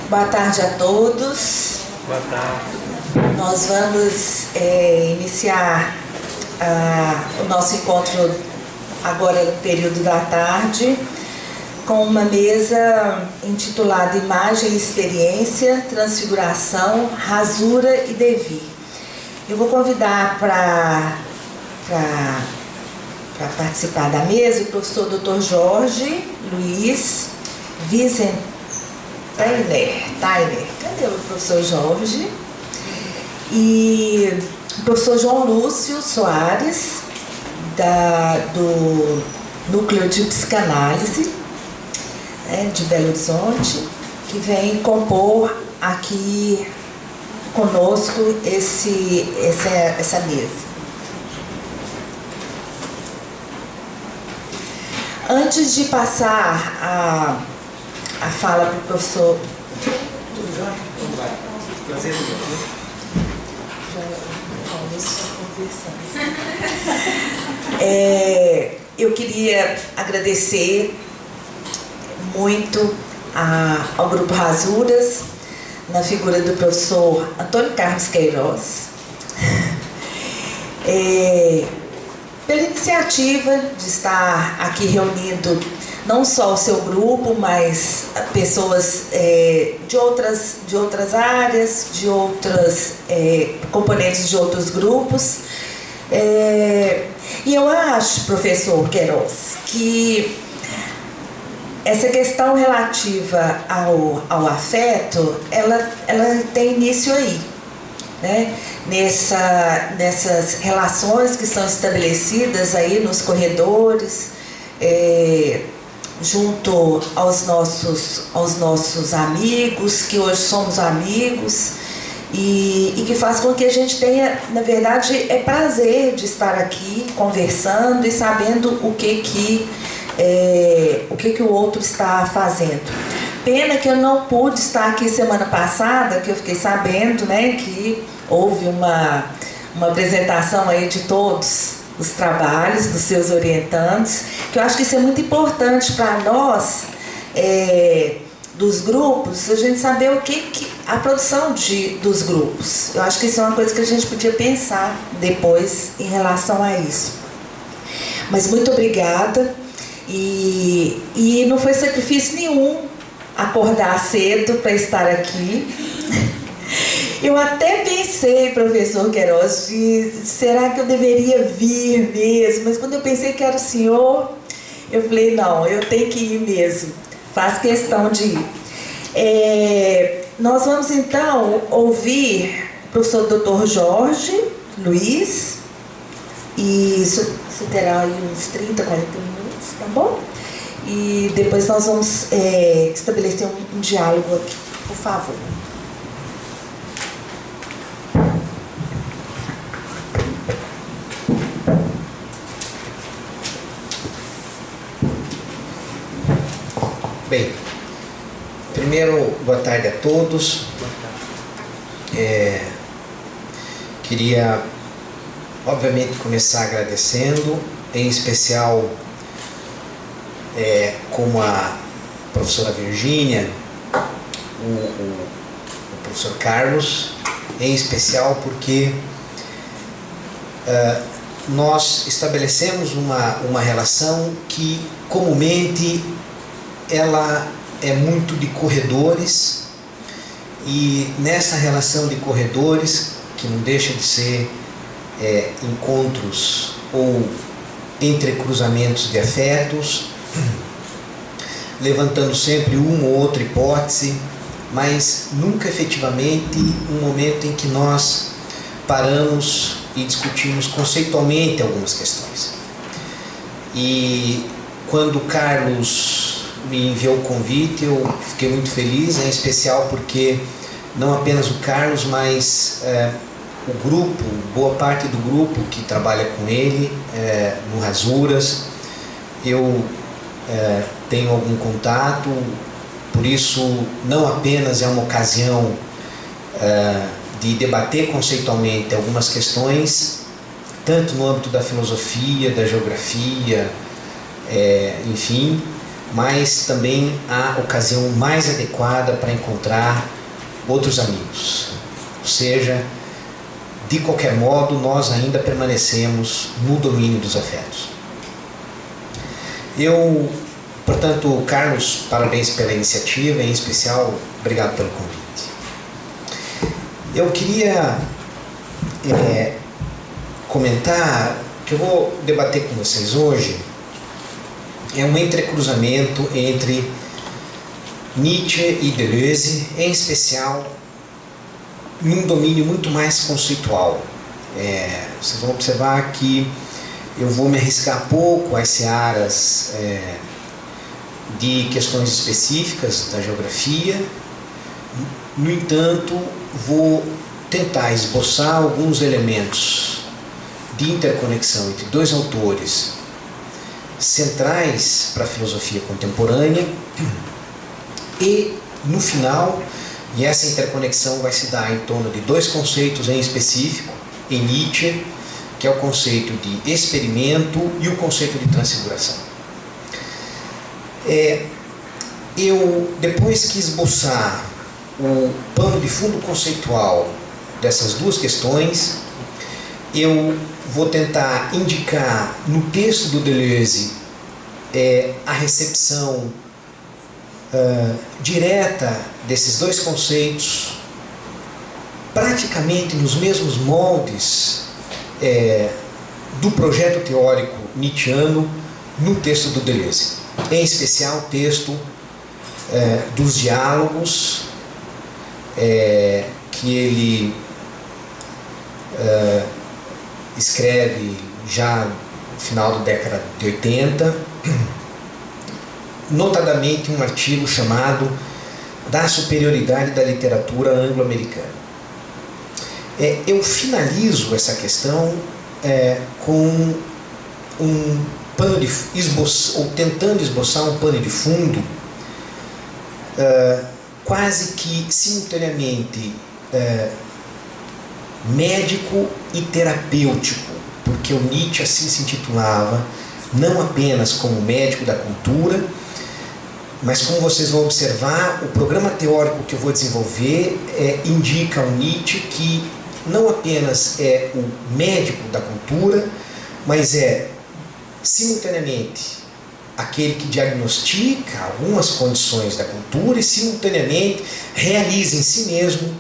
Boa tarde a todos. Boa tarde. Nós vamos iniciar o nosso encontro agora no período da tarde com uma mesa intitulada Imagem e Experiência, Transfiguração, Rasura e Devir. Eu vou convidar para participar da mesa o professor Dr. Jorge Luiz Wiesenthal. Cadê o professor Jorge? E o professor João Lúcio Soares, do Núcleo de Psicanálise, de Belo Horizonte, que vem compor aqui conosco essa mesa. Antes de passar a fala para o professor. Eu queria agradecer muito ao Grupo Rasuras, na figura do professor Antônio Carlos Queiroz, pela iniciativa de estar aqui reunindo não só o seu grupo, mas pessoas de outras áreas, de outras componentes de outros grupos. E eu acho, professor Queiroz, que essa questão relativa ao afeto, ela tem início aí, né? Nessas relações que são estabelecidas aí nos corredores, junto aos nossos amigos, que hoje somos amigos, e que faz com que a gente tenha, na verdade, prazer de estar aqui conversando e sabendo o que o outro está fazendo. Pena que eu não pude estar aqui semana passada, que eu fiquei sabendo, né, que houve uma apresentação aí de todos os trabalhos dos seus orientandos, que eu acho que isso é muito importante para nós, dos grupos, a gente saber o que a produção dos grupos. Eu acho que isso é uma coisa que a gente podia pensar depois em relação a isso. Mas muito obrigada, e não foi sacrifício nenhum acordar cedo para estar aqui. Eu até pensei, professor Queiroz, será que eu deveria vir mesmo? Mas quando eu pensei que era o senhor, eu falei, não, eu tenho que ir mesmo. Faz questão de ir. Nós vamos então ouvir o professor Dr. Jorge Luiz, e isso terá aí uns 30, 40 minutos, tá bom? E depois nós vamos estabelecer um diálogo aqui, por favor. Bem, primeiro, boa tarde a todos. Queria, obviamente, começar agradecendo, em especial, como a professora Virgínia, o professor Carlos, em especial porque nós estabelecemos uma relação que comumente ela é muito de corredores, e nessa relação de corredores, que não deixa de ser encontros ou entrecruzamentos de afetos, levantando sempre uma ou outra hipótese, mas nunca efetivamente um momento em que nós paramos e discutimos conceitualmente algumas questões. E quando o Carlos me enviou o convite, eu fiquei muito feliz, em especial porque não apenas o Carlos, mas o grupo, boa parte do grupo que trabalha com ele no Rasuras, eu tenho algum contato, por isso não apenas é uma ocasião de debater conceitualmente algumas questões, tanto no âmbito da filosofia, da geografia, enfim, mas também a ocasião mais adequada para encontrar outros amigos. Ou seja, de qualquer modo, nós ainda permanecemos no domínio dos afetos. Portanto, Carlos, parabéns pela iniciativa, em especial, obrigado pelo convite. Eu queria comentar, que eu vou debater com vocês hoje, é um entrecruzamento entre Nietzsche e Deleuze, em especial num domínio muito mais conceitual. Vocês vão observar que eu vou me arriscar pouco às searas de questões específicas da geografia. No entanto, vou tentar esboçar alguns elementos de interconexão entre dois autores centrais para a filosofia contemporânea e, no final, e essa interconexão vai se dar em torno de dois conceitos em específico em Nietzsche, que é o conceito de experimento e o conceito de transfiguração. Eu, depois que esboçar o pano de fundo conceitual dessas duas questões, eu vou tentar indicar no texto do Deleuze a recepção direta desses dois conceitos, praticamente nos mesmos moldes do projeto teórico nietzschiano no texto do Deleuze, em especial o texto dos diálogos que ele escreve já no final da década de 80, notadamente um artigo chamado Da Superioridade da Literatura Anglo-Americana. Eu finalizo essa questão com um pano de ou tentando esboçar um pano de fundo quase que simultaneamente médico e terapêutico, porque o Nietzsche assim se intitulava, não apenas como médico da cultura, mas como vocês vão observar, o programa teórico que eu vou desenvolver indica um Nietzsche que não apenas é o médico da cultura, mas é simultaneamente aquele que diagnostica algumas condições da cultura e simultaneamente realiza em si mesmo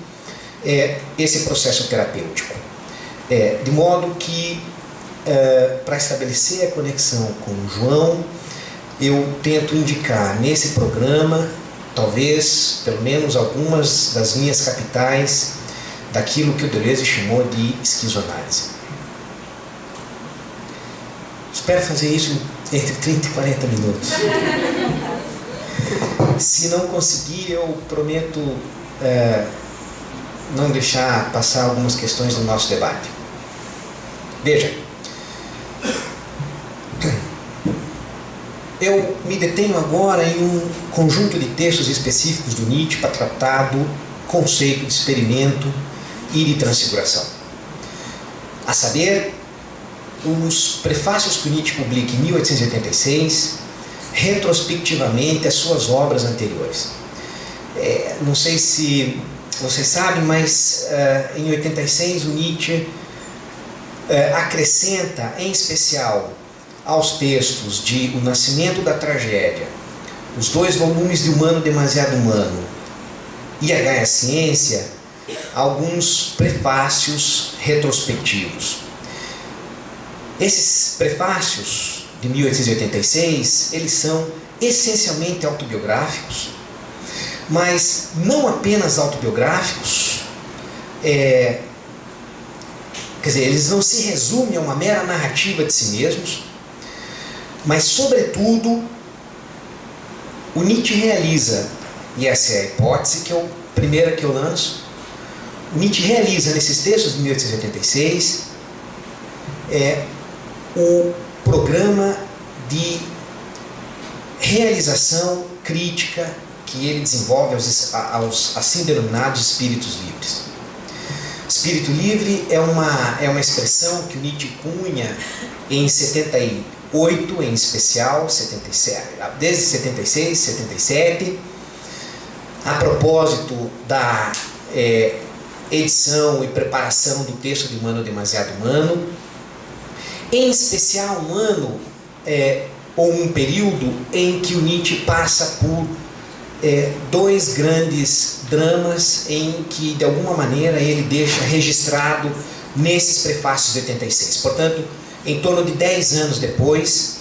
esse processo terapêutico. De modo que, para estabelecer a conexão com o João, eu tento indicar nesse programa, talvez, pelo menos algumas das minhas capitais daquilo que o Deleuze chamou de esquizoanálise. Espero fazer isso entre 30 e 40 minutos. Se não conseguir, eu prometo não deixar passar algumas questões do nosso debate. Veja, eu me detenho agora em um conjunto de textos específicos do Nietzsche para tratar do conceito de experimento e de transfiguração. A saber, os prefácios que o Nietzsche publica em 1886, retrospectivamente às suas obras anteriores. Não sei se vocês sabem, mas em 86 o Nietzsche acrescenta, em especial, aos textos de O Nascimento da Tragédia, os 2 volumes de Humano Demasiado Humano e a Gaia Ciência, alguns prefácios retrospectivos. Esses prefácios de 1886, eles são essencialmente autobiográficos, mas não apenas autobiográficos, quer dizer, eles não se resumem a uma mera narrativa de si mesmos, mas, sobretudo, o Nietzsche realiza, e essa é a hipótese primeira que eu lanço, o Nietzsche realiza nesses textos de 1886 o programa de realização crítica que ele desenvolve aos assim denominados espíritos livres. Espírito livre é uma expressão que o Nietzsche cunha em 8 em especial, 77, desde 76, 77, a propósito da edição e preparação do texto de Humano Demasiado Humano, em especial um ano ou um período em que o Nietzsche passa por dois grandes dramas em que de alguma maneira ele deixa registrado nesses prefácios de 86. Portanto, em torno de 10 anos depois,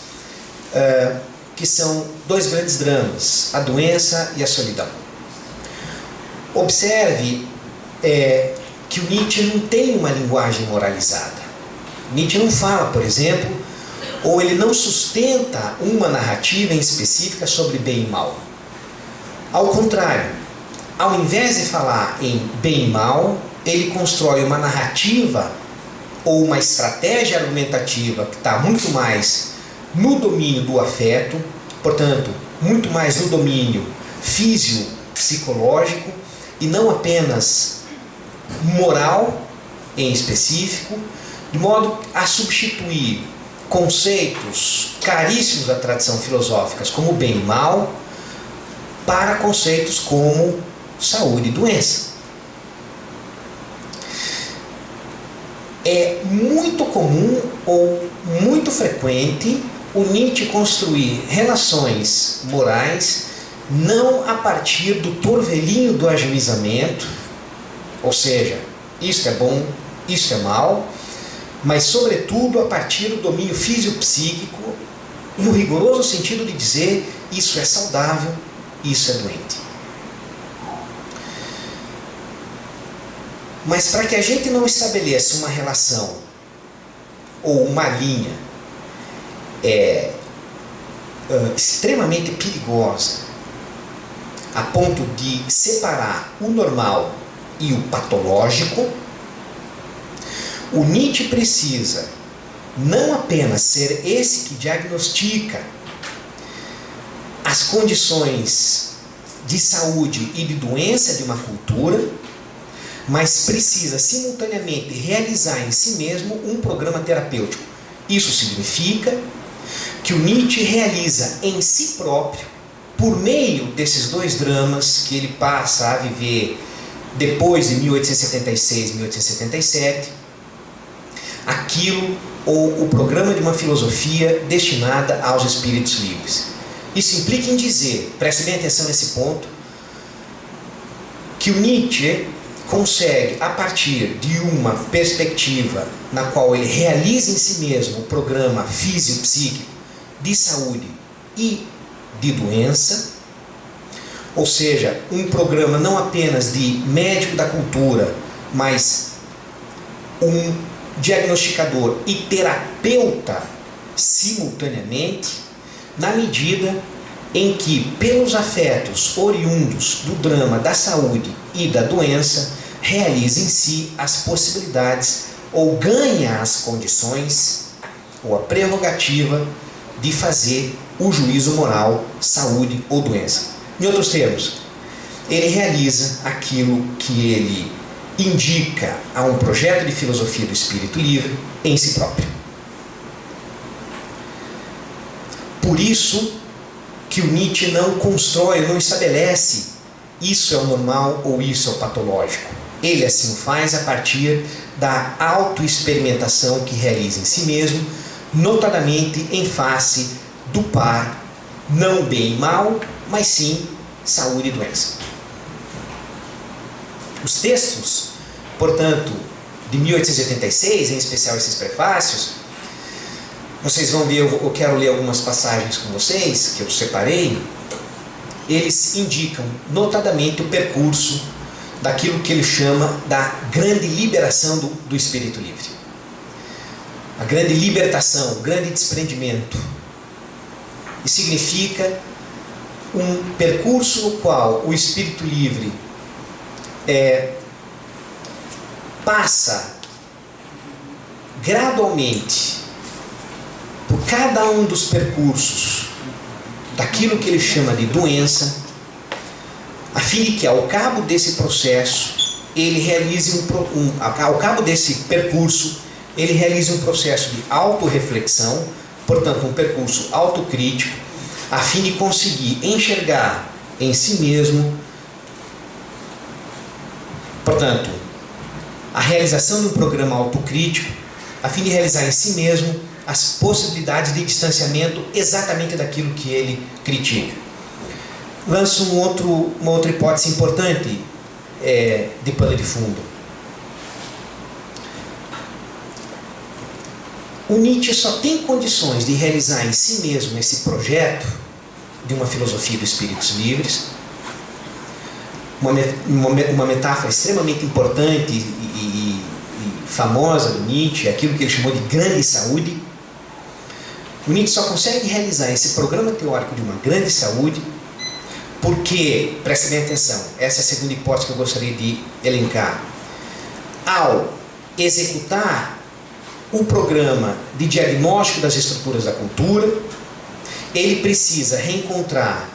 que são dois grandes dramas, a doença e a solidão. Observe que o Nietzsche não tem uma linguagem moralizada. Nietzsche não fala, por exemplo, ou ele não sustenta uma narrativa em específica sobre bem e mal. Ao contrário, ao invés de falar em bem e mal, ele constrói uma narrativa ou uma estratégia argumentativa que está muito mais no domínio do afeto, portanto, muito mais no domínio físico-psicológico e não apenas moral em específico, de modo a substituir conceitos caríssimos da tradição filosófica como bem e mal para conceitos como saúde e doença. É muito comum ou muito frequente o Nietzsche construir relações morais não a partir do torvelinho do ajuizamento, ou seja, isto é bom, isto é mal, mas sobretudo a partir do domínio físico-psíquico, no rigoroso sentido de dizer isso é saudável, isso é doente. Mas para que a gente não estabeleça uma relação ou uma linha extremamente perigosa, a ponto de separar o normal e o patológico, o Nietzsche precisa não apenas ser esse que diagnostica as condições de saúde e de doença de uma cultura, mas precisa simultaneamente realizar em si mesmo um programa terapêutico. Isso significa que o Nietzsche realiza em si próprio, por meio desses dois dramas que ele passa a viver depois de 1876 e 1877, aquilo ou o programa de uma filosofia destinada aos espíritos livres. Isso implica em dizer, preste bem atenção nesse ponto, que o Nietzsche consegue, a partir de uma perspectiva na qual ele realiza em si mesmo o programa físico-psíquico de saúde e de doença, ou seja, um programa não apenas de médico da cultura, mas um diagnosticador e terapeuta simultaneamente, na medida em que, pelos afetos oriundos do drama da saúde e da doença, realiza em si as possibilidades ou ganha as condições ou a prerrogativa de fazer o juízo moral, saúde ou doença. Em outros termos, ele realiza aquilo que ele indica a um projeto de filosofia do espírito livre em si próprio. Por isso que o Nietzsche não constrói, não estabelece isso é o normal ou isso é o patológico. Ele assim faz a partir da autoexperimentação que realiza em si mesmo, notadamente em face do par, não bem e mal, mas sim saúde e doença. Os textos, portanto, de 1886, em especial esses prefácios, vocês vão ver, eu quero ler algumas passagens com vocês, que eu separei. Eles indicam notadamente o percurso daquilo que ele chama da grande liberação do espírito livre. A grande libertação, o grande desprendimento. E significa um percurso no qual o espírito livre passa gradualmente por cada um dos percursos daquilo que ele chama de doença, a fim de que ao cabo desse processo ele realize ao cabo desse percurso ele realize um processo de autorreflexão portanto, um percurso autocrítico, a fim de conseguir enxergar em si mesmo, portanto, a realização de um programa autocrítico, a fim de realizar em si mesmo as possibilidades de distanciamento exatamente daquilo que ele critica. Lanço uma outra hipótese importante de pano de fundo. O Nietzsche só tem condições de realizar em si mesmo esse projeto de uma filosofia dos espíritos livres, uma metáfora extremamente importante e famosa do Nietzsche, aquilo que ele chamou de grande saúde. O Nietzsche só consegue realizar esse programa teórico de uma grande saúde porque, prestem bem atenção, essa é a segunda hipótese que eu gostaria de elencar, ao executar o programa de diagnóstico das estruturas da cultura, ele precisa reencontrar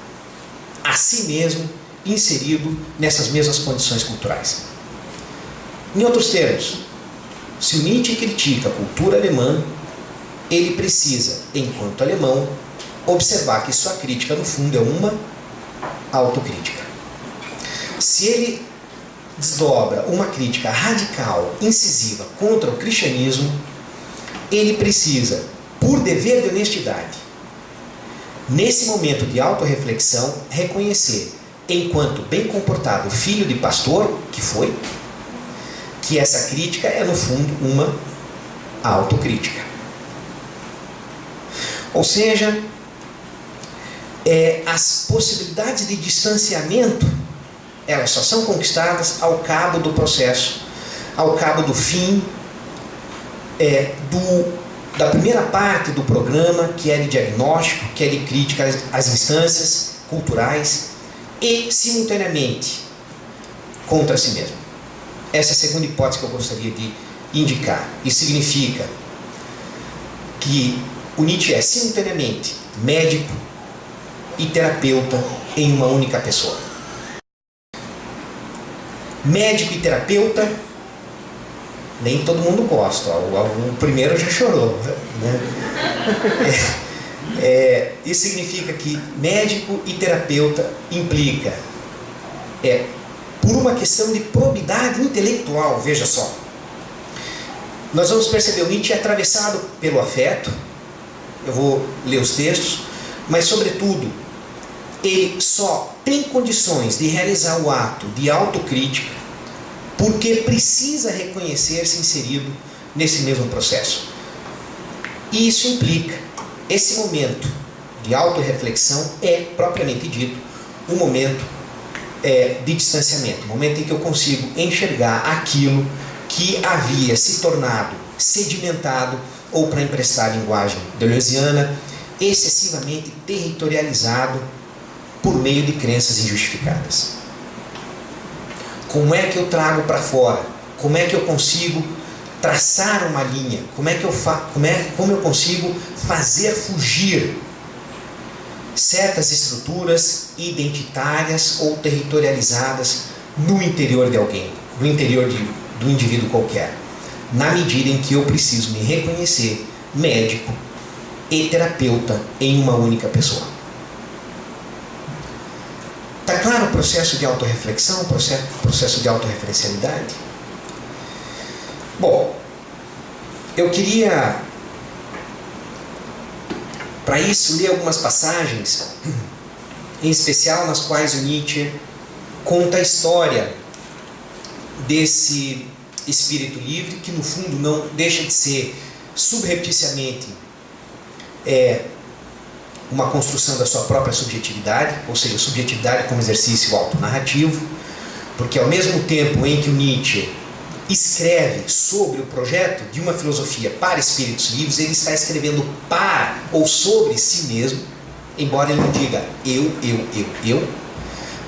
a si mesmo inserido nessas mesmas condições culturais. Em outros termos, se o Nietzsche critica a cultura alemã, ele precisa, enquanto alemão, observar que sua crítica, no fundo, é uma autocrítica. Se ele desdobra uma crítica radical, incisiva contra o cristianismo, ele precisa, por dever de honestidade, nesse momento de autorreflexão, reconhecer, enquanto bem comportado filho de pastor, que foi, que essa crítica é, no fundo, uma autocrítica. Ou seja, as possibilidades de distanciamento, elas só são conquistadas ao cabo do processo, ao cabo do fim da primeira parte do programa, que é de diagnóstico, que é de crítica às instâncias culturais e, simultaneamente, contra si mesmo. Essa é a segunda hipótese que eu gostaria de indicar. Isso significa que o Nietzsche é simultaneamente médico e terapeuta em uma única pessoa. Médico e terapeuta, nem todo mundo gosta. O primeiro já chorou, né? Isso significa que médico e terapeuta implica, por uma questão de probidade intelectual, veja só. Nós vamos perceber o Nietzsche atravessado pelo afeto. Eu vou ler os textos, mas, sobretudo, ele só tem condições de realizar o ato de autocrítica porque precisa reconhecer-se inserido nesse mesmo processo. E isso implica, esse momento de autorreflexão é, propriamente dito, um momento de distanciamento, um momento em que eu consigo enxergar aquilo que havia se tornado sedimentado, ou, para emprestar a linguagem deleuziana, excessivamente territorializado por meio de crenças injustificadas. Como é que eu trago para fora? Como é que eu consigo traçar uma linha? Como eu consigo fazer fugir certas estruturas identitárias ou territorializadas no interior de alguém, no interior do indivíduo qualquer? Na medida em que eu preciso me reconhecer médico e terapeuta em uma única pessoa. Está claro o processo de autorreflexão, o processo de autorreferencialidade? Bom, eu queria, para isso, ler algumas passagens, em especial nas quais o Nietzsche conta a história desse espírito livre, que no fundo não deixa de ser subrepticiamente uma construção da sua própria subjetividade, ou seja, subjetividade como exercício autonarrativo, porque ao mesmo tempo em que o Nietzsche escreve sobre o projeto de uma filosofia para espíritos livres, ele está escrevendo para ou sobre si mesmo, embora ele não diga eu,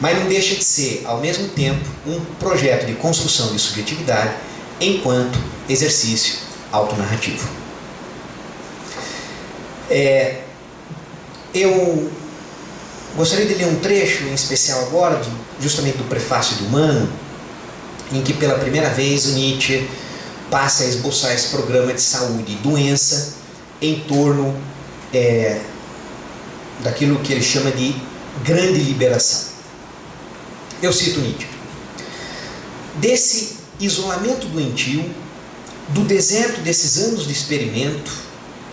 mas não deixa de ser, ao mesmo tempo, um projeto de construção de subjetividade enquanto exercício autonarrativo. Eu gostaria de ler um trecho em especial agora, justamente do prefácio do Humano, em que pela primeira vez o Nietzsche passa a esboçar esse programa de saúde e doença em torno daquilo que ele chama de grande liberação. Eu cito Nietzsche. Desse isolamento doentio, do deserto desses anos de experimento,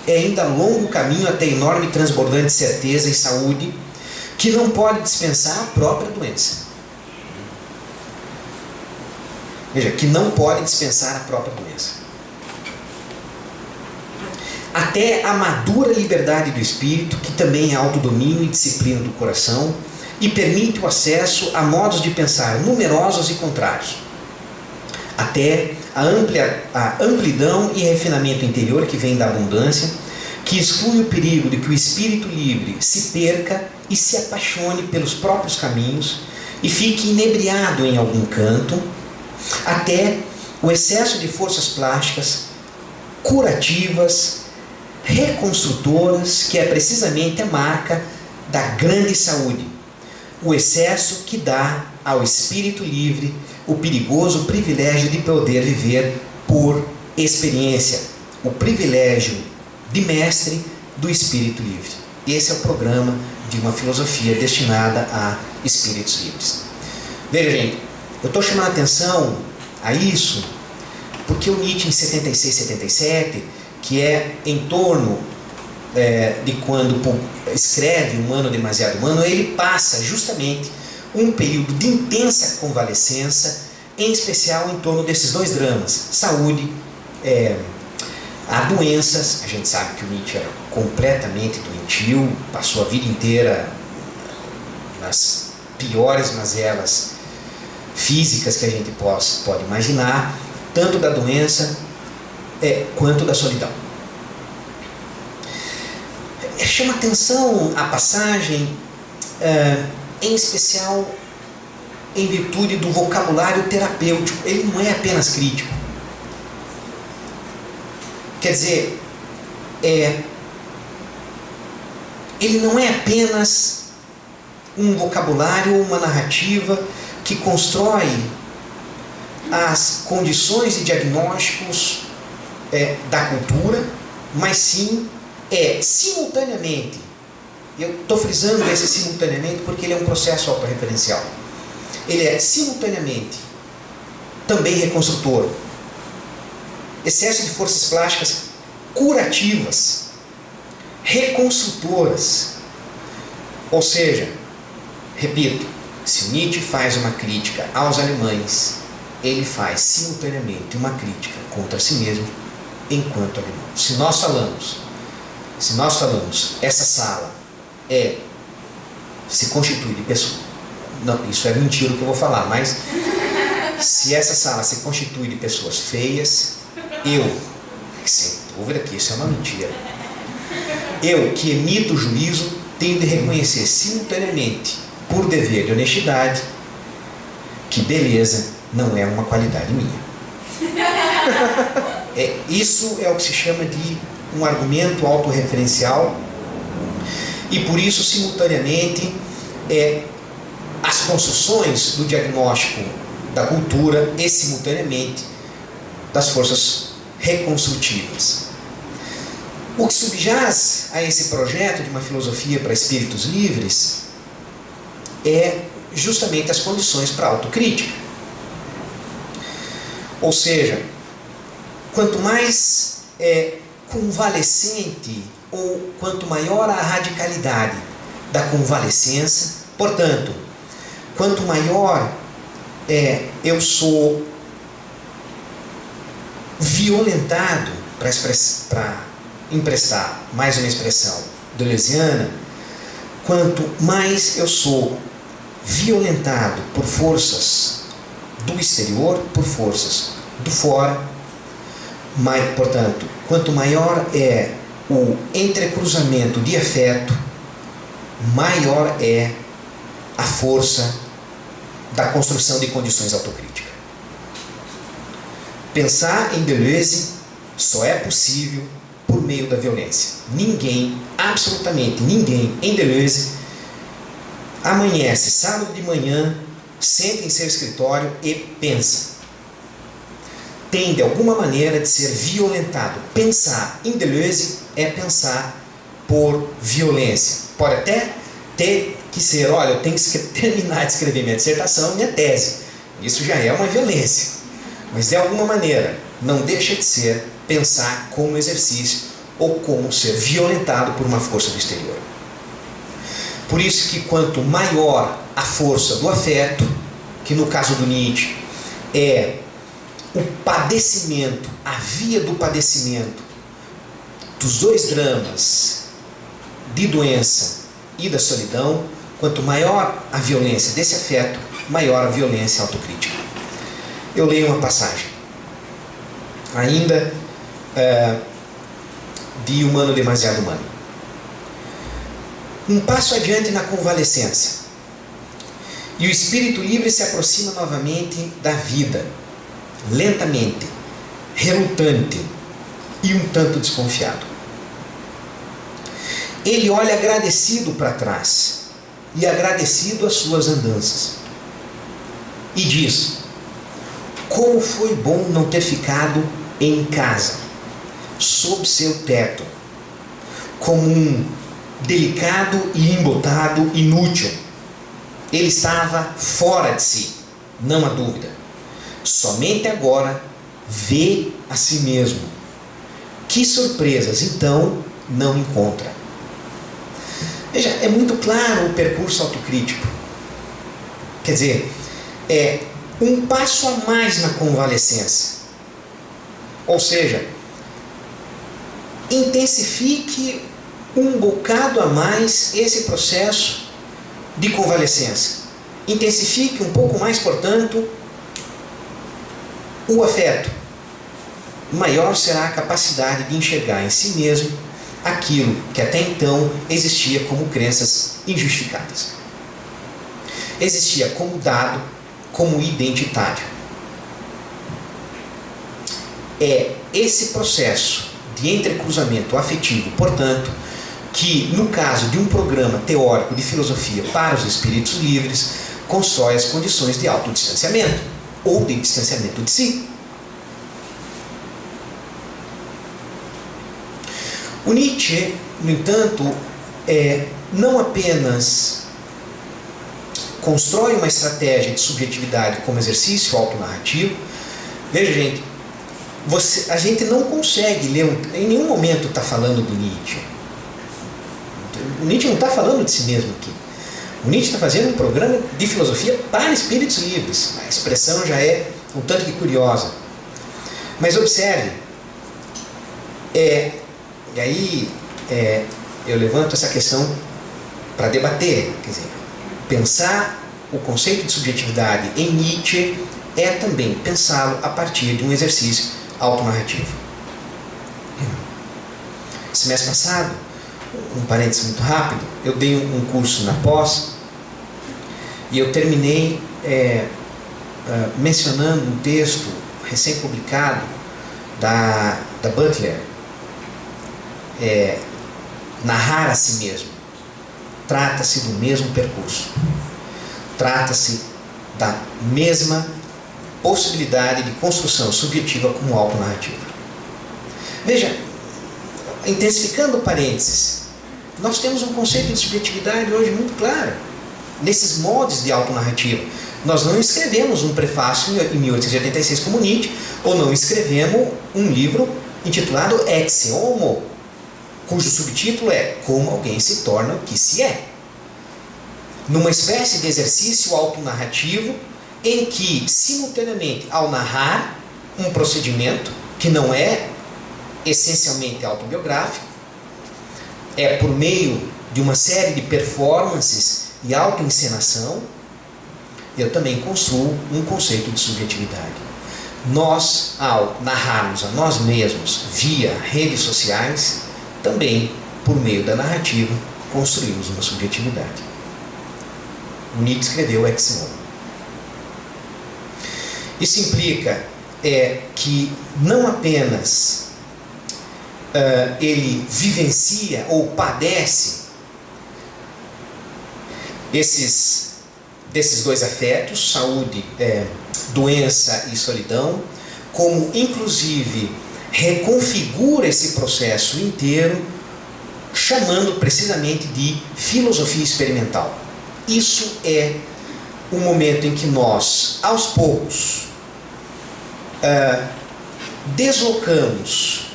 é ainda longo caminho até a enorme e transbordante certeza e saúde que não pode dispensar a própria doença. Veja, que não pode dispensar a própria doença. Até a madura liberdade do espírito, que também é autodomínio e disciplina do coração, e permite o acesso a modos de pensar numerosos e contrários. Até a amplidão e refinamento interior que vem da abundância, que exclui o perigo de que o espírito livre se perca e se apaixone pelos próprios caminhos e fique inebriado em algum canto, até o excesso de forças plásticas, curativas, reconstrutoras, que é precisamente a marca da grande saúde, o excesso que dá ao espírito livre o perigoso privilégio de poder viver por experiência, o privilégio de mestre do espírito livre. Esse é o programa de uma filosofia destinada a espíritos livres. Veja, gente, eu estou chamando a atenção a isso porque o Nietzsche, em 76, 77, que é em torno de quando escreve Um Ano Demasiado Humano, ele passa justamente um período de intensa convalescença, em especial em torno desses dois dramas: saúde, há doenças. A gente sabe que o Nietzsche era completamente doentio, passou a vida inteira nas piores mazelas físicas que a gente pode imaginar, tanto da doença quanto da solidão. Chama atenção a passagem, em especial em virtude do vocabulário terapêutico. Ele não é apenas crítico. Quer dizer, ele não é apenas um vocabulário ou uma narrativa que constrói as condições e diagnósticos da cultura, mas sim simultaneamente, eu estou frisando esse simultaneamente porque ele é um processo autorreferencial, ele é simultaneamente também reconstrutor, excesso de forças plásticas curativas, reconstrutoras. Ou seja, repito, se Nietzsche faz uma crítica aos alemães, ele faz simultaneamente uma crítica contra si mesmo enquanto alemão. Se nós falamos essa sala se constitui de pessoas, não, isso é mentira o que eu vou falar, mas se essa sala se constitui de pessoas feias, sem dúvida que isso é uma mentira, eu que emito o juízo tenho de reconhecer simultaneamente, por dever de honestidade, que beleza não é uma qualidade minha. Isso é o que se chama de um argumento autorreferencial, e por isso, simultaneamente, as construções do diagnóstico da cultura e, simultaneamente, das forças reconstrutivas. O que subjaz a esse projeto de uma filosofia para espíritos livres é justamente as condições para a autocrítica. Ou seja, quanto mais convalescente ou quanto maior a radicalidade da convalescença, portanto, quanto maior eu sou violentado, para emprestar mais uma expressão deleuziana, quanto mais eu sou violentado por forças do exterior, por forças do fora, portanto, quanto maior é o entrecruzamento de afeto, maior é a força da construção de condições autocríticas. Pensar em Deleuze só é possível por meio da violência. Ninguém, absolutamente ninguém, em Deleuze amanhece sábado de manhã, senta em seu escritório e pensa. Tem de alguma maneira de ser violentado. Pensar em Deleuze é pensar por violência. Pode até ter que ser, olha, eu tenho que terminar de escrever minha dissertação, minha tese. Isso já é uma violência. Mas de alguma maneira, não deixa de ser pensar como exercício ou como ser violentado por uma força do exterior. Por isso que quanto maior a força do afeto, que no caso do Nietzsche é o padecimento, a via do padecimento dos dois dramas de doença e da solidão, quanto maior a violência desse afeto, maior a violência autocrítica. Eu leio uma passagem, ainda de Humano Demasiado Humano. Um passo adiante na convalescença, e o espírito livre se aproxima novamente da vida, lentamente, relutante e um tanto desconfiado. Ele olha agradecido para trás e agradecido às suas andanças e diz: como foi bom não ter ficado em casa, sob seu teto, como um delicado e embotado inútil. Ele estava fora de si, não há dúvida. Somente agora vê a si mesmo. Que surpresas então não encontra? Veja, é muito claro o percurso autocrítico. Quer dizer, é um passo a mais na convalescença. Ou seja, intensifique um bocado a mais esse processo de convalescença. Intensifique um pouco mais, portanto, o afeto. Maior será a capacidade de enxergar em si mesmo aquilo que até então existia como crenças injustificadas. Existia como dado, como identitário. É esse processo de entrecruzamento afetivo, portanto, que no caso de um programa teórico de filosofia para os espíritos livres, constrói as condições de autodistanciamento ou de distanciamento de si. O Nietzsche, no entanto, não apenas constrói uma estratégia de subjetividade como exercício autonarrativo. Veja, gente, a gente não consegue ler, em nenhum momento está falando do Nietzsche. O Nietzsche não está falando de si mesmo aqui. O Nietzsche está fazendo um programa de filosofia para espíritos livres. A expressão já é um tanto que curiosa. Mas observe, e aí eu levanto essa questão para debater. Quer dizer, pensar o conceito de subjetividade em Nietzsche é também pensá-lo a partir de um exercício autonarrativo. Semestre passado, um parênteses muito rápido, eu dei um curso na pós e eu terminei mencionando um texto recém-publicado da Butler, narrar a si mesmo. Trata-se do mesmo percurso, trata-se da mesma possibilidade de construção subjetiva como autonarrativa. Veja, intensificando parênteses, nós temos um conceito de subjetividade hoje muito claro, nesses moldes de autonarrativa. Nós não escrevemos um prefácio em 1886 como Nietzsche, ou não escrevemos um livro intitulado Ex Homo, cujo subtítulo é Como Alguém se Torna o que se é. Numa espécie de exercício autonarrativo em que, simultaneamente, ao narrar um procedimento que não é essencialmente autobiográfico, é por meio de uma série de performances e autoencenação, eu também construo um conceito de subjetividade. Nós, ao narrarmos a nós mesmos via redes sociais, também, por meio da narrativa, construímos uma subjetividade. O Nietzsche escreveu Ex Homo. Isso implica que não apenas ele vivencia ou padece desses dois afetos, saúde, doença e solidão, como inclusive reconfigura esse processo inteiro chamando precisamente de filosofia experimental. Isso é um momento em que nós, aos poucos, deslocamos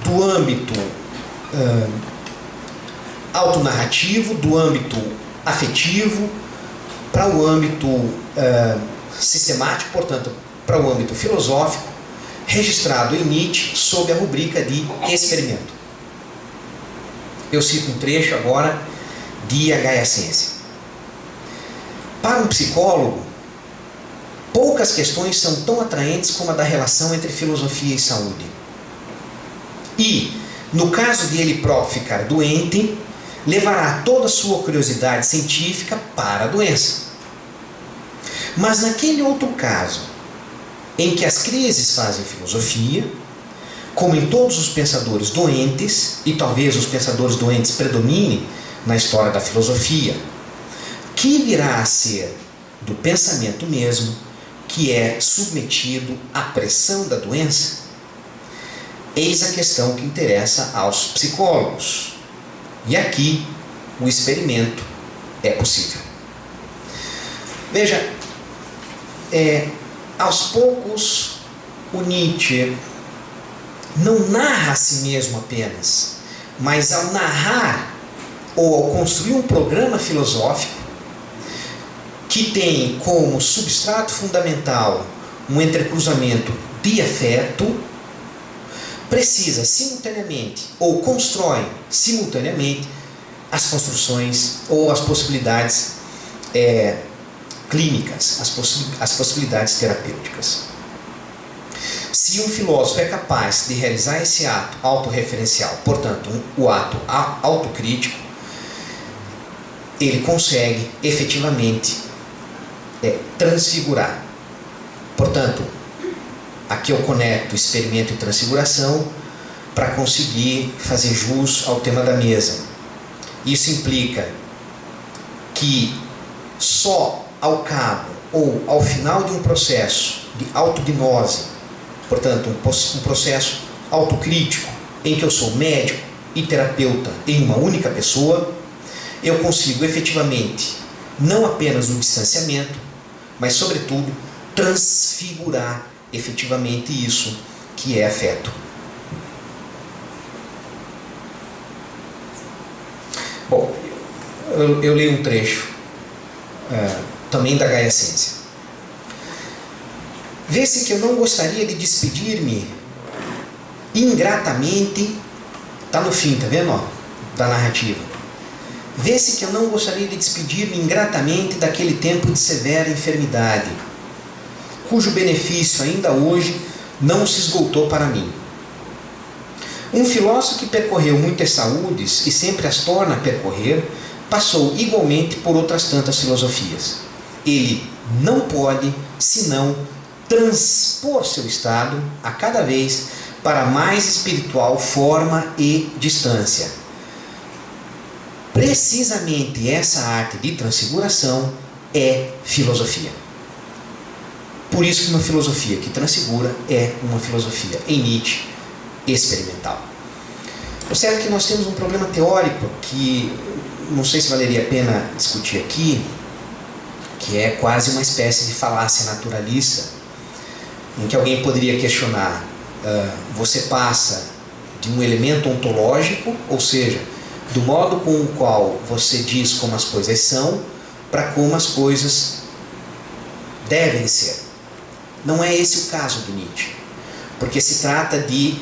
do âmbito autonarrativo, do âmbito afetivo, para o âmbito sistemático, portanto, para o âmbito filosófico, registrado em Nietzsche sob a rubrica de experimento. Eu cito um trecho agora de A Gaia Ciência. Para um psicólogo, poucas questões são tão atraentes como a da relação entre filosofia e saúde. E, no caso de ele próprio ficar doente, levará toda a sua curiosidade científica para a doença. Mas naquele outro caso, em que as crises fazem filosofia, como em todos os pensadores doentes, e talvez os pensadores doentes predominem na história da filosofia, que virá a ser do pensamento mesmo, que é submetido à pressão da doença? Eis a questão que interessa aos psicólogos. E aqui o experimento é possível. Veja, aos poucos o Nietzsche não narra a si mesmo apenas, mas ao narrar ou ao construir um programa filosófico que tem como substrato fundamental um entrecruzamento de afeto, precisa simultaneamente, ou constrói simultaneamente, as construções ou as possibilidades clínicas, as possibilidades terapêuticas. Se um filósofo é capaz de realizar esse ato autorreferencial, portanto, o ato autocrítico, ele consegue efetivamente transfigurar. Portanto, aqui eu conecto experimento e transfiguração para conseguir fazer jus ao tema da mesa. Isso implica que só ao cabo ou ao final de um processo de autognose, portanto, um processo autocrítico, em que eu sou médico e terapeuta em uma única pessoa, eu consigo efetivamente, não apenas no distanciamento, mas sobretudo transfigurar efetivamente isso que é afeto. Bom, eu leio um trecho também da Gaia Ciência. Vê-se que eu não gostaria de despedir-me ingratamente, está no fim, tá vendo, ó, da narrativa. Vê-se que eu não gostaria de despedir-me ingratamente daquele tempo de severa enfermidade, cujo benefício ainda hoje não se esgotou para mim. Um filósofo que percorreu muitas saúdes e sempre as torna a percorrer, passou igualmente por outras tantas filosofias. Ele não pode, senão, transpor seu estado a cada vez para mais espiritual forma e distância. Precisamente essa arte de transfiguração é filosofia. Por isso que uma filosofia que transfigura é uma filosofia, em Nietzsche, experimental. Observe que nós temos um problema teórico que não sei se valeria a pena discutir aqui, que é quase uma espécie de falácia naturalista, em que alguém poderia questionar: você passa de um elemento ontológico, ou seja, do modo com o qual você diz como as coisas são, para como as coisas devem ser. Não é esse o caso do Nietzsche, porque se trata de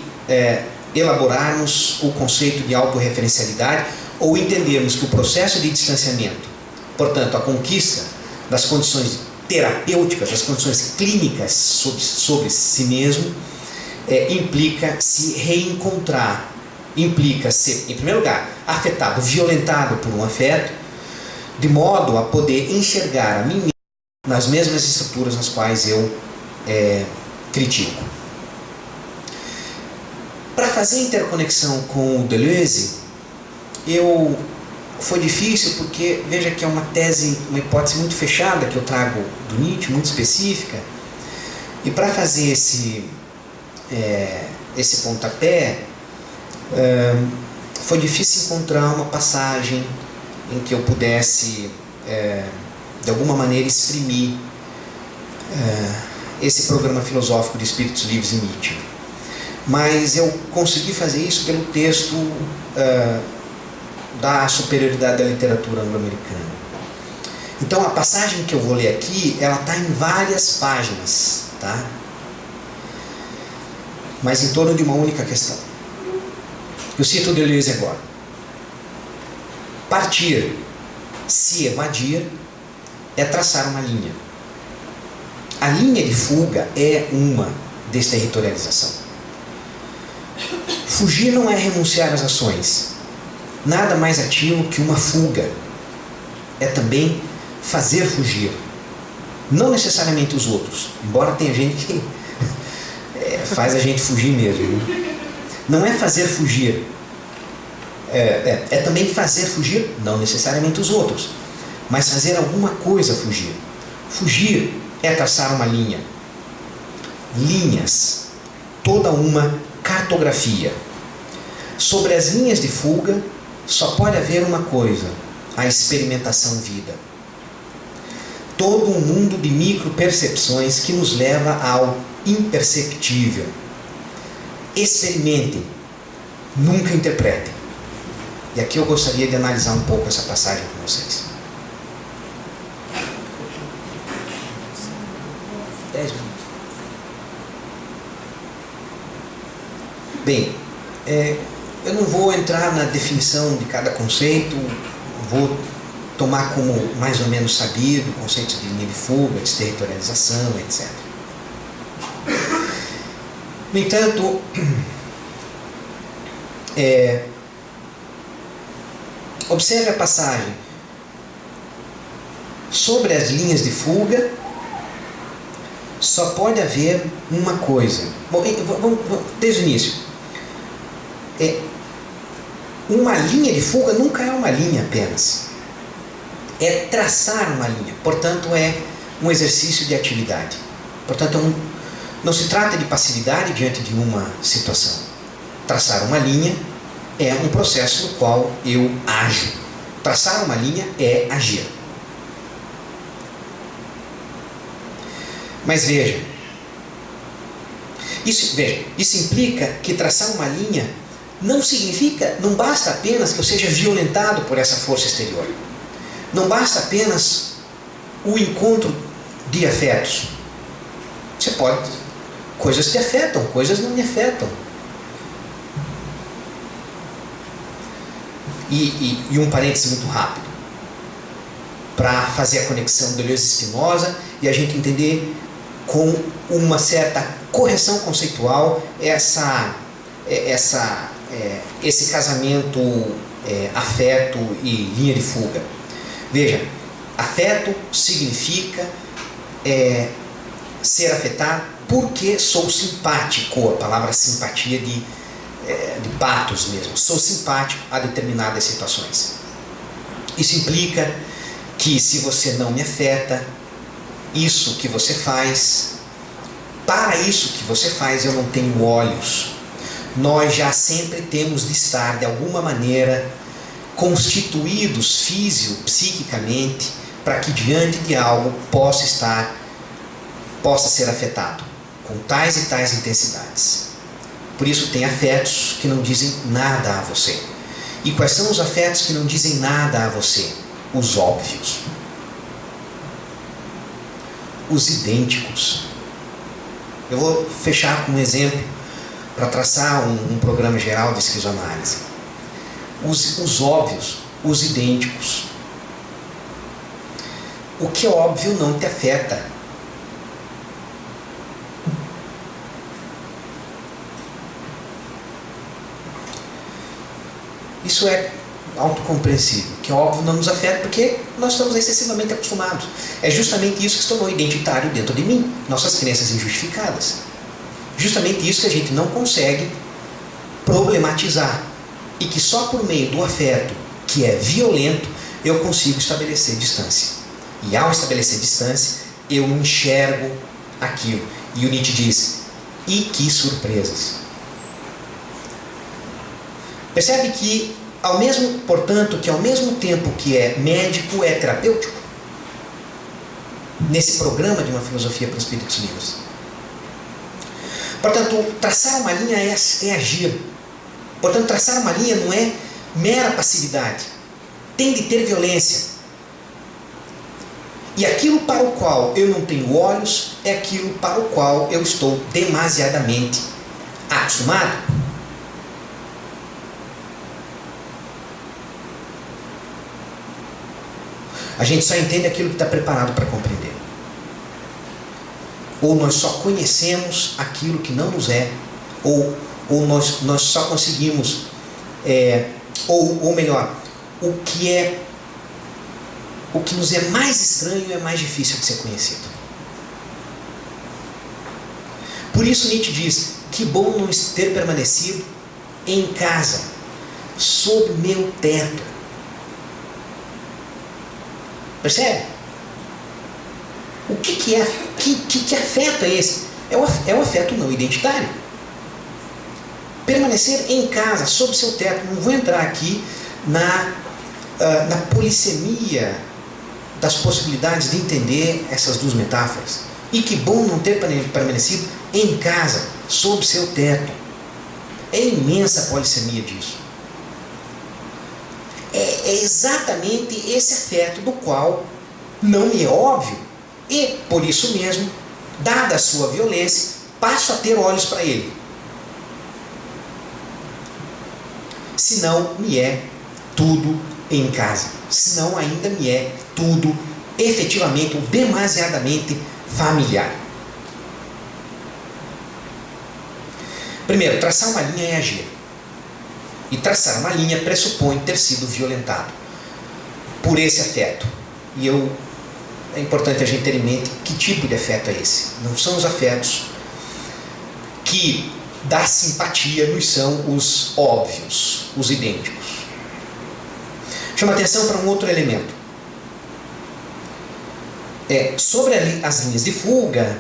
elaborarmos o conceito de autorreferencialidade, ou entendermos que o processo de distanciamento, portanto, a conquista das condições terapêuticas, das condições clínicas sobre si mesmo, implica se reencontrar, implica ser, em primeiro lugar, afetado, violentado por um afeto, de modo a poder enxergar a mim mesmo nas mesmas estruturas nas quais eu critico. Para fazer interconexão com o Deleuze, foi difícil porque, veja que é uma tese, uma hipótese muito fechada que eu trago do Nietzsche, muito específica, e para fazer esse pontapé, foi difícil encontrar uma passagem em que eu pudesse, de alguma maneira, exprimir esse programa filosófico de Espíritos Livres em Nietzsche. Mas eu consegui fazer isso pelo texto da superioridade da literatura anglo-americana. Então a passagem que eu vou ler aqui, ela está em várias páginas, tá? Mas em torno de uma única questão. Eu cito Deleuze agora. Partir, se evadir, é traçar uma linha. A linha de fuga é uma desterritorialização. Fugir não é renunciar às ações. Nada mais ativo que uma fuga. É também fazer fugir. Não necessariamente os outros, embora tenha gente que faz a gente fugir mesmo. Né? Não é fazer fugir. É também fazer fugir, não necessariamente os outros, mas fazer alguma coisa fugir. Fugir é traçar uma linha. Linhas. Toda uma cartografia. Sobre as linhas de fuga, só pode haver uma coisa: a experimentação vida. Todo um mundo de micropercepções que nos leva ao imperceptível. Experimentem, nunca interpretem. E aqui eu gostaria de analisar um pouco essa passagem com vocês. 10 minutos. Bem, eu não vou entrar na definição de cada conceito, vou tomar como mais ou menos sabido conceitos de linha de fuga, desterritorialização, etc. No entanto, observe a passagem. Sobre as linhas de fuga, só pode haver uma coisa. Bom, vamos desde o início. Uma linha de fuga nunca é uma linha apenas. É traçar uma linha. Portanto, é um exercício de atividade. Portanto, não se trata de passividade diante de uma situação. Traçar uma linha é um processo no qual eu ajo. Traçar uma linha é agir. Mas veja, isso implica que traçar uma linha não basta apenas que eu seja violentado por essa força exterior. Não basta apenas o encontro de afetos. Você pode... Coisas te afetam, coisas não me afetam. E um parêntese muito rápido, para fazer a conexão do Deleuze-Spinoza e a gente entender com uma certa correção conceitual esse casamento afeto e linha de fuga. Veja, afeto significa ser afetado porque sou simpático, a palavra simpatia de patos mesmo, sou simpático a determinadas situações. Isso implica que se você não me afeta, isso que você faz, para isso que você faz eu não tenho olhos. Nós já sempre temos de estar de alguma maneira constituídos psiquicamente para que diante de algo possa ser afetado com tais e tais intensidades. Por isso tem afetos que não dizem nada a você. E quais são os afetos que não dizem nada a você? Os óbvios, os idênticos. Eu vou fechar com um exemplo para traçar um programa geral de esquizoanálise. Os óbvios, os idênticos. O que é óbvio não te afeta. Isso é autocompreensível, que é óbvio não nos afeta porque nós estamos excessivamente acostumados. É justamente isso que se tornou identitário dentro de mim, nossas crenças injustificadas. Justamente isso que a gente não consegue problematizar e que só por meio do afeto, que é violento, eu consigo estabelecer distância. E ao estabelecer distância, eu enxergo aquilo. E o Nietzsche diz, e que surpresas! Percebe que, portanto, que ao mesmo tempo que é médico, é terapêutico? Nesse programa de uma filosofia para espíritos livres. Portanto, traçar uma linha é agir. Portanto, traçar uma linha não é mera passividade. Tem de ter violência. E aquilo para o qual eu não tenho olhos é aquilo para o qual eu estou demasiadamente acostumado. A gente só entende aquilo que está preparado para compreender. Ou nós só conhecemos aquilo que não nos é, ou nós só conseguimos, ou melhor, o que nos é mais estranho é mais difícil de ser conhecido. Por isso Nietzsche diz: que bom não ter permanecido em casa, sob meu teto. Percebe? O que afeto é esse? É o afeto não identitário. Permanecer em casa, sob seu teto. Não vou entrar aqui na polissemia das possibilidades de entender essas duas metáforas. E que bom não ter permanecido em casa, sob seu teto. É imensa a polissemia disso. É exatamente esse afeto do qual não me é óbvio, e por isso mesmo, dada a sua violência, passo a ter olhos para ele. Senão me é tudo em casa, senão ainda me é tudo efetivamente ou demasiadamente familiar. Primeiro, traçar uma linha é agir. E traçar uma linha pressupõe ter sido violentado por esse afeto. E é importante a gente ter em mente que tipo de afeto é esse. Não são os afetos que da simpatia nos são os óbvios, os idênticos. Chama atenção para um outro elemento. Sobre as linhas de fuga,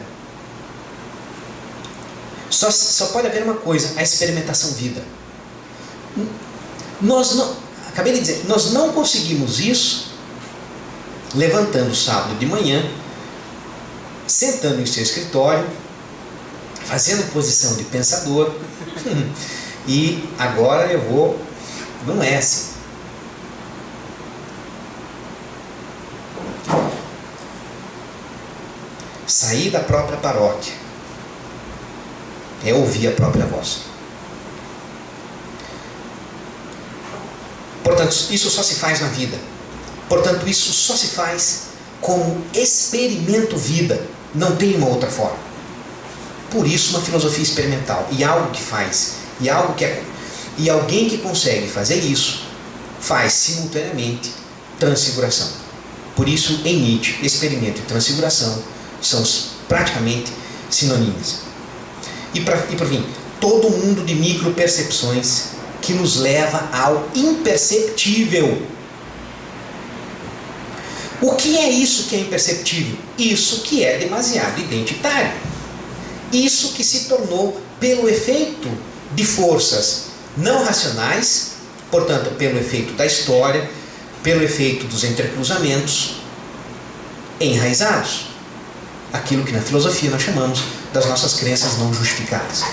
só pode haver uma coisa: a experimentação vida. Acabei de dizer, nós não conseguimos isso levantando sábado de manhã, sentando em seu escritório, fazendo posição de pensador, e agora eu vou. Não é assim. Sair da própria paróquia é ouvir a própria voz. Portanto, isso só se faz na vida. Portanto, isso só se faz como experimento vida. Não tem uma outra forma. Por isso, uma filosofia experimental. E algo que faz, e alguém que consegue fazer isso, faz simultaneamente transfiguração. Por isso, em Nietzsche, experimento e transfiguração são praticamente sinônimos. E por fim, todo mundo de micropercepções que nos leva ao imperceptível. O que é isso que é imperceptível? Isso que é demasiado identitário. Isso que se tornou, pelo efeito de forças não racionais, portanto, pelo efeito da história, pelo efeito dos entrecruzamentos, enraizados. Aquilo que na filosofia nós chamamos das nossas crenças não justificadas.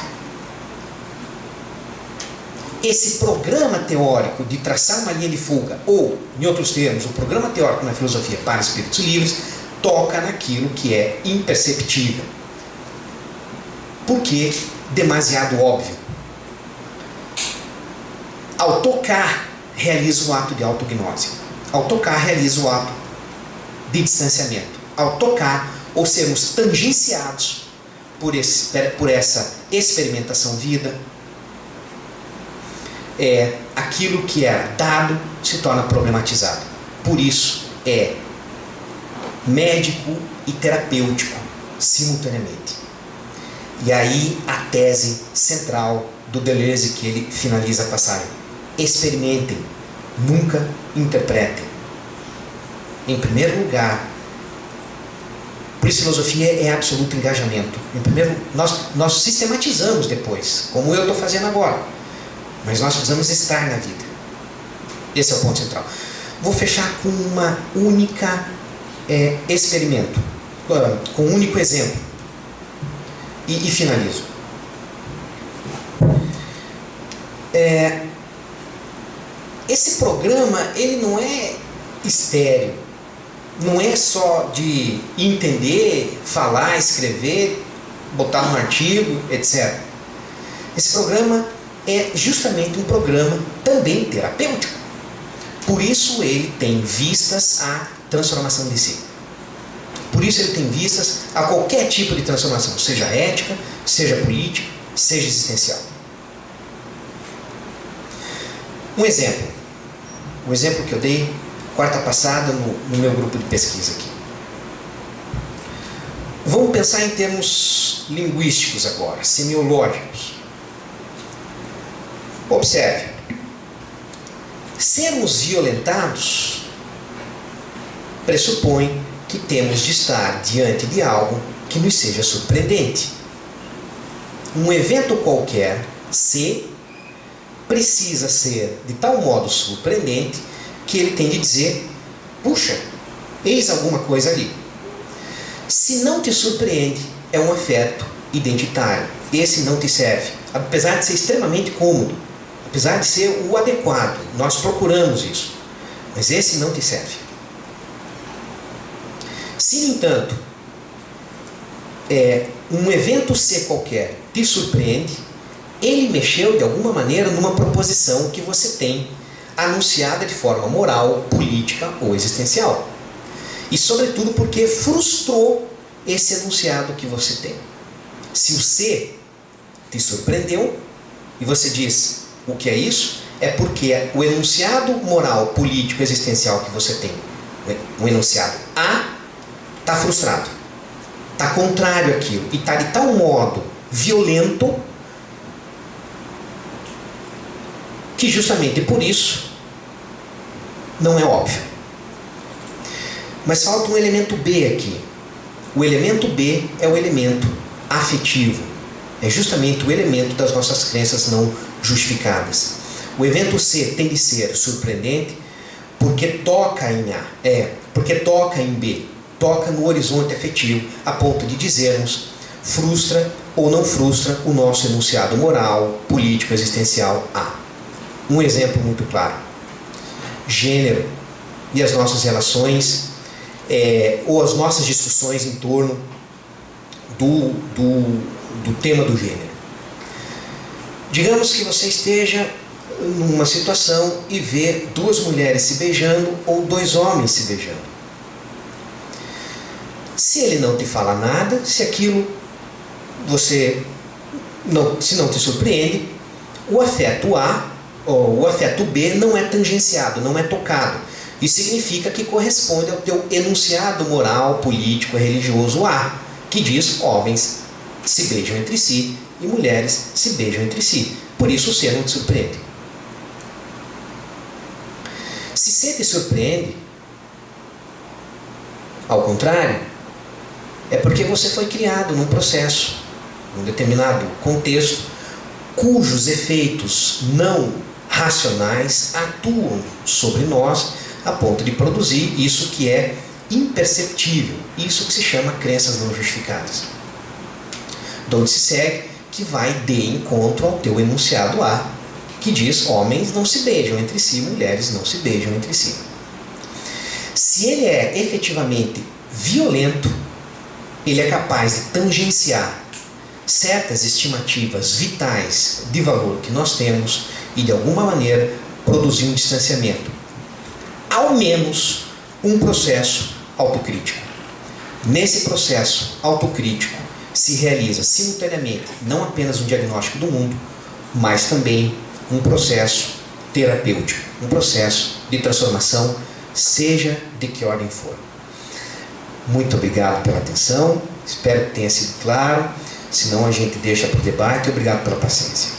Esse programa teórico de traçar uma linha de fuga, ou, em outros termos, o programa teórico na filosofia para espíritos livres, toca naquilo que é imperceptível. Porque demasiado óbvio. Ao tocar, realiza o ato de autognose. Ao tocar, realiza o ato de distanciamento. Ao tocar, ou sermos tangenciados por essa experimentação vida, aquilo que era dado se torna problematizado. Por isso é médico e terapêutico simultaneamente. E aí a tese central do Deleuze, que ele finaliza a passagem: experimentem, nunca interpretem. Em primeiro lugar, por isso filosofia é absoluto engajamento. Em primeiro, nós sistematizamos depois, como eu estou fazendo agora. mas nós precisamos estar na vida. Esse é o ponto central. Vou fechar com uma única experimento, com um único exemplo, e finalizo. Esse programa, ele não é estéril, não é só de entender, falar, escrever, botar num artigo, etc. Esse programa é justamente um programa também terapêutico. Por isso ele tem vistas à transformação de si. Por isso ele tem vistas a qualquer tipo de transformação, seja ética, seja política, seja existencial. Um exemplo que eu dei quarta passada no meu grupo de pesquisa aqui. Vamos pensar em termos linguísticos agora, semiológicos. Observe. Sermos violentados pressupõe que temos de estar diante de algo que nos seja surpreendente. Um evento qualquer, precisa ser de tal modo surpreendente que ele tem de dizer: puxa, eis alguma coisa ali. Se não te surpreende, é um afeto identitário. Esse não te serve, apesar de ser extremamente cômodo, apesar de ser o adequado. Nós procuramos isso, mas esse não te serve. Se, no entanto, um evento qualquer te surpreende, ele mexeu de alguma maneira numa proposição que você tem anunciada de forma moral, política ou existencial. E sobretudo porque frustrou esse enunciado que você tem. Se o C te surpreendeu e você diz: o que é isso? É porque o enunciado moral, político, existencial que você tem, o enunciado A, está frustrado, está contrário àquilo e está de tal modo violento que justamente por isso não é óbvio. Mas falta um elemento B aqui. O elemento B é o elemento afetivo. É justamente o elemento das nossas crenças não justificadas. O evento C tem de ser surpreendente porque toca em A, porque toca em B, toca no horizonte afetivo, a ponto de dizermos: frustra ou não frustra o nosso enunciado moral, político, existencial A. Um exemplo muito claro: gênero e as nossas relações, ou as nossas discussões em torno do tema do gênero. Digamos que você esteja numa situação e vê duas mulheres se beijando ou dois homens se beijando. Se ele não te fala nada, se aquilo se não te surpreende, o afeto A ou o afeto B não é tangenciado, não é tocado. Isso significa que corresponde ao teu enunciado moral, político, religioso A, que diz: homens se beijam entre si e mulheres se beijam entre si. Por isso o C não te surpreende. Se C te surpreende, ao contrário, é porque você foi criado num processo, num determinado contexto, cujos efeitos não racionais atuam sobre nós a ponto de produzir isso que é imperceptível, isso que se chama crenças não justificadas. De onde se segue que vai de encontro ao teu enunciado A, que diz: homens não se beijam entre si, mulheres não se beijam entre si. Se ele é efetivamente violento, ele é capaz de tangenciar certas estimativas vitais de valor que nós temos e de alguma maneira produzir um distanciamento, ao menos um processo autocrítico. Nesse processo autocrítico se realiza simultaneamente não apenas um diagnóstico do mundo, mas também um processo terapêutico, um processo de transformação, seja de que ordem for. Muito obrigado pela atenção, espero que tenha sido claro. Se não, a gente deixa para o debate. Obrigado pela paciência.